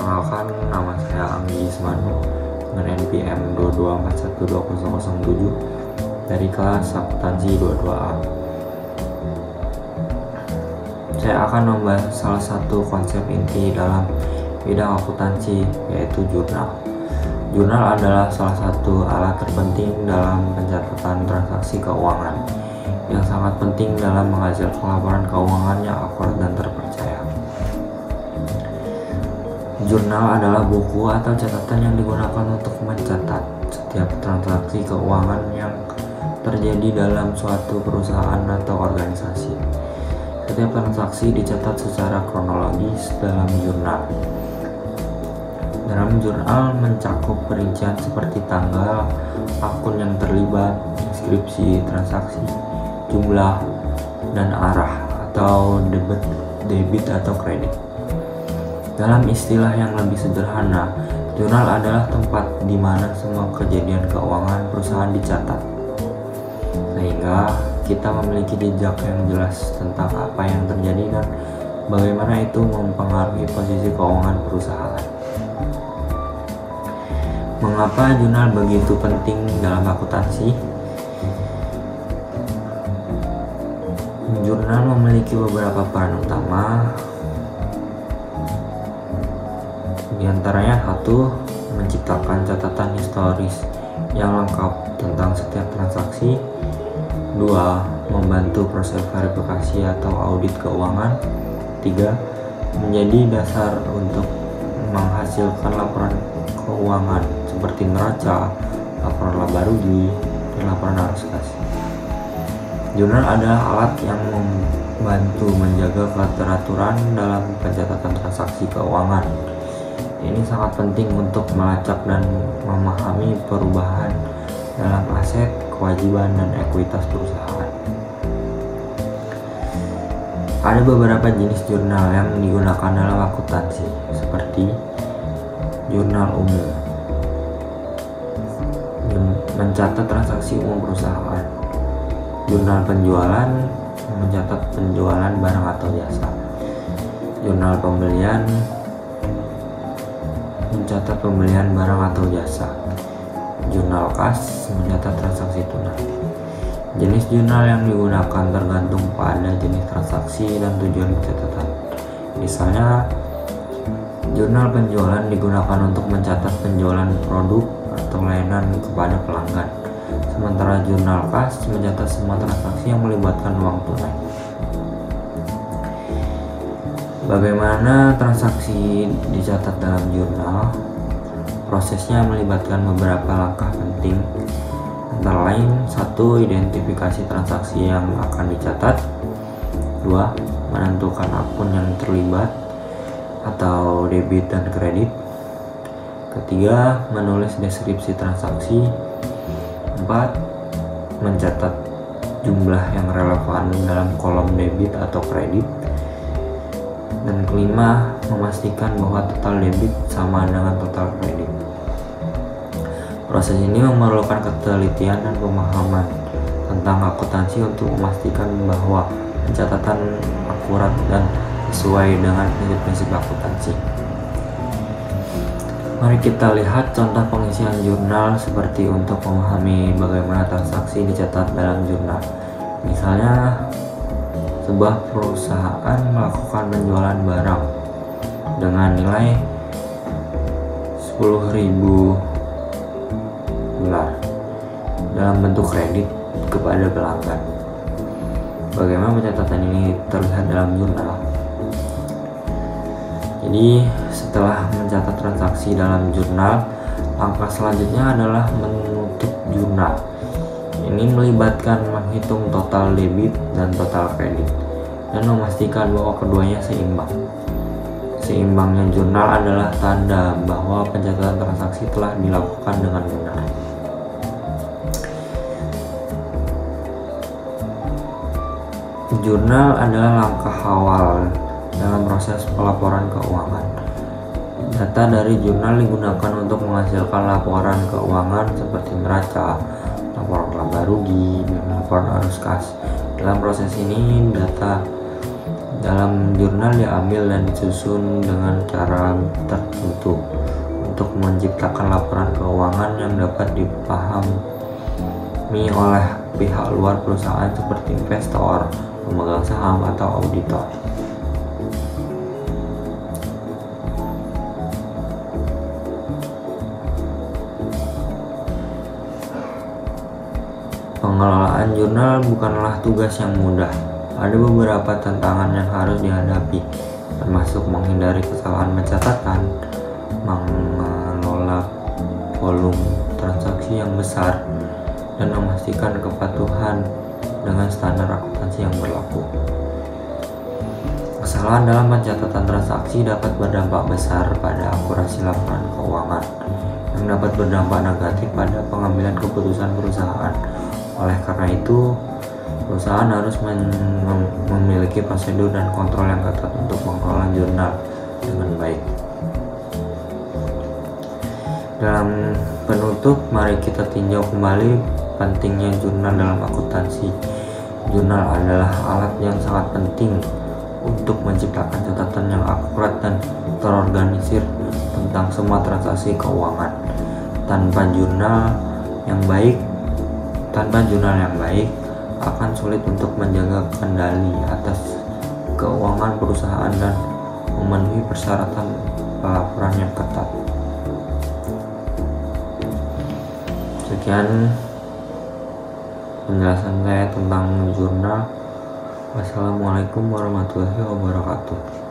Perkenalkan, nama saya Anggi Ismanu dengan NPM 224120007 dari kelas akuntansi 22A. Saya akan membahas salah satu konsep inti dalam bidang akuntansi, yaitu jurnal. Jurnal adalah salah satu alat terpenting dalam pencatatan transaksi keuangan yang sangat penting dalam menghasilkan laporan keuangan yang akurat dan terpercaya. Jurnal adalah buku atau catatan yang digunakan untuk mencatat setiap transaksi keuangan yang terjadi dalam suatu perusahaan atau organisasi. Setiap transaksi dicatat secara kronologis dalam jurnal. Dalam jurnal mencakup perincian seperti tanggal, akun yang terlibat, deskripsi transaksi, jumlah, dan arah atau debit atau kredit. Dalam istilah yang lebih sederhana, jurnal adalah tempat di mana semua kejadian keuangan perusahaan dicatat, sehingga kita memiliki jejak yang jelas tentang apa yang terjadi dan bagaimana itu mempengaruhi posisi keuangan perusahaan. Mengapa jurnal begitu penting dalam akuntansi? Jurnal memiliki beberapa peran utama. Di antaranya, satu, menciptakan catatan historis yang lengkap tentang setiap transaksi. Dua, membantu proses verifikasi atau audit keuangan. Tiga, menjadi dasar untuk menghasilkan laporan keuangan seperti neraca, laporan laba rugi, dan laporan arus kas. Jurnal adalah alat yang membantu menjaga keteraturan dalam pencatatan transaksi keuangan. Ini sangat penting untuk melacak dan memahami perubahan dalam aset, kewajiban, dan ekuitas perusahaan. Ada beberapa jenis jurnal yang digunakan dalam akuntansi, seperti jurnal umum, mencatat transaksi umum perusahaan. Jurnal penjualan, mencatat penjualan barang atau jasa. Jurnal pembelian, mencatat pembelian barang atau jasa. Jurnal kas, mencatat transaksi tunai. Jenis jurnal yang digunakan tergantung pada jenis transaksi dan tujuan pencatatan. Misalnya, jurnal penjualan digunakan untuk mencatat penjualan produk atau layanan kepada pelanggan, sementara jurnal kas mencatat semua transaksi yang melibatkan uang tunai. Bagaimana transaksi dicatat dalam jurnal? Prosesnya melibatkan beberapa langkah penting, antara lain: 1. Identifikasi transaksi yang akan dicatat. 2. Menentukan akun yang terlibat atau debit dan kredit. Ketiga, menulis deskripsi transaksi. 4. Mencatat jumlah yang relevan dalam kolom debit atau kredit. Dan kelima, memastikan bahwa total debit sama dengan total kredit. Proses ini memerlukan ketelitian dan pemahaman tentang akuntansi untuk memastikan bahwa pencatatan akurat dan sesuai dengan prinsip-prinsip akuntansi. Mari kita lihat contoh pengisian jurnal seperti untuk memahami bagaimana transaksi dicatat dalam jurnal. Misalnya, sebuah perusahaan melakukan penjualan barang dengan nilai 10.000 dolar dalam bentuk kredit kepada pelanggan. Bagaimana pencatatan ini terlihat dalam jurnal? Jadi, setelah mencatat transaksi dalam jurnal, langkah selanjutnya adalah menutup jurnal. Ini melibatkan menghitung total debit dan total kredit dan memastikan bahwa keduanya seimbang. Seimbangnya jurnal adalah tanda bahwa pencatatan transaksi telah dilakukan dengan benar. Jurnal adalah langkah awal dalam proses pelaporan keuangan. Data dari jurnal digunakan untuk menghasilkan laporan keuangan seperti neraca, laporan laba rugi, dan laporan arus kas. Dalam proses ini, data Dalam jurnal diambil dan disusun dengan cara tertentu untuk menciptakan laporan keuangan yang dapat dipahami oleh pihak luar perusahaan seperti investor, pemegang saham, atau auditor. Pengelolaan jurnal bukanlah tugas yang mudah. Ada beberapa tantangan yang harus dihadapi, termasuk menghindari kesalahan pencatatan, mengelola volume transaksi yang besar, dan memastikan kepatuhan dengan standar akuntansi yang berlaku. Kesalahan dalam pencatatan transaksi dapat berdampak besar pada akurasi laporan keuangan, yang dapat berdampak negatif pada pengambilan keputusan perusahaan. Oleh karena itu, perusahaan harus memiliki prosedur dan kontrol yang ketat untuk mengelola jurnal dengan baik. Dalam penutup, mari kita tinjau kembali pentingnya jurnal dalam akuntansi. Jurnal adalah alat yang sangat penting untuk menciptakan catatan yang akurat dan terorganisir tentang semua transaksi keuangan. Tanpa jurnal yang baik, akan sulit untuk menjaga kendali atas keuangan perusahaan dan memenuhi persyaratan pelaporan yang ketat. Sekian penjelasan saya tentang jurnal. Wassalamualaikum warahmatullahi wabarakatuh.